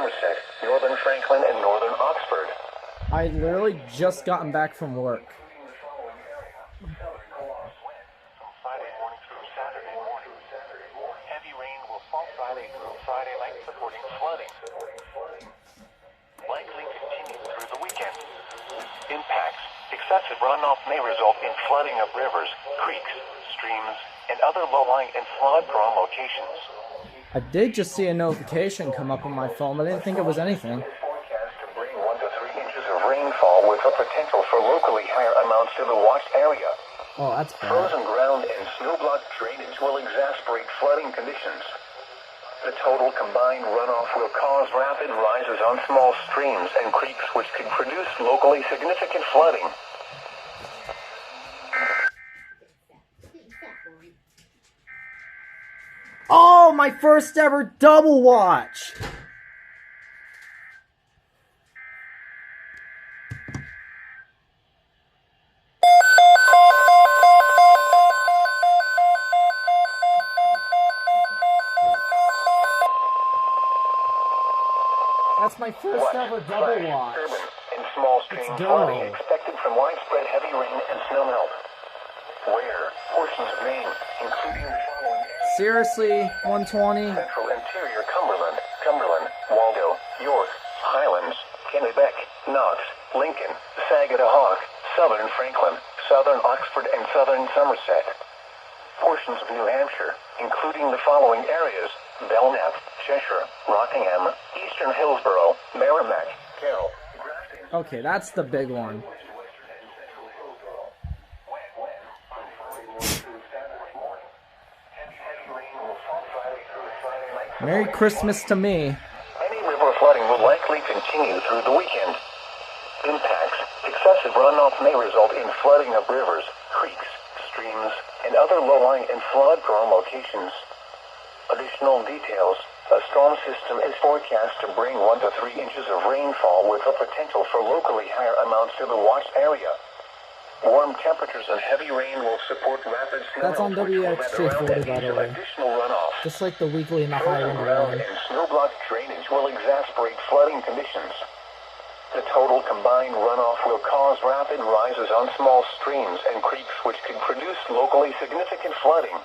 Somerset, northern Franklin, and northern Oxford. I literally just gotten back from work. Friday morning through Saturday morning. Heavy rain will fall Friday through Friday night, supporting flooding. Likely continue through the weekend. Impacts. Excessive runoff may result in flooding of rivers, creeks, streams, and other low-lying and flood-prone locations. I did just see a notification come up on my phone, but I didn't think it was anything. Forecast to bring 1 to 3 inches of rainfall with a potential for locally higher amounts to the watched area. Oh, that's bad. Frozen ground and snow-blocked drainage will exacerbate flooding conditions. The total combined runoff will cause rapid rises on small streams and creeks, which could produce locally significant flooding. Oh, my first ever double watch! That's my first ever double watch. And small stream flooding expected from widespread heavy rain and snowmelt. Where portions of Maine, including the following areas: Seriously, 120? Central interior Cumberland, Waldo, York, Highlands, Kennebec, Knox, Lincoln, Sagadahoc, southern Franklin, southern Oxford, and southern Somerset. Portions of New Hampshire, including the following areas: Belknap, Cheshire, Rockingham, eastern Hillsborough, Merrimack, Carroll, Grafton. Okay, that's the big one. Merry Christmas to me. Any river flooding will likely continue through the weekend. Impacts. Excessive runoff may result in flooding of rivers, creeks, streams, and other low-lying and flood-prone locations. Additional details. A storm system is forecast to bring 1 to 3 inches of rainfall with a potential for locally higher amounts to the watched area. Warm temperatures and heavy rain will support rapid snow. That's on WX340, by the way. Additional runoff. Just like the weekly and the high Frozen wind ground warning. and snow-blocked drainage will exacerbate flooding conditions. The total combined runoff will cause rapid rises on small streams and creeks, which could produce locally significant flooding.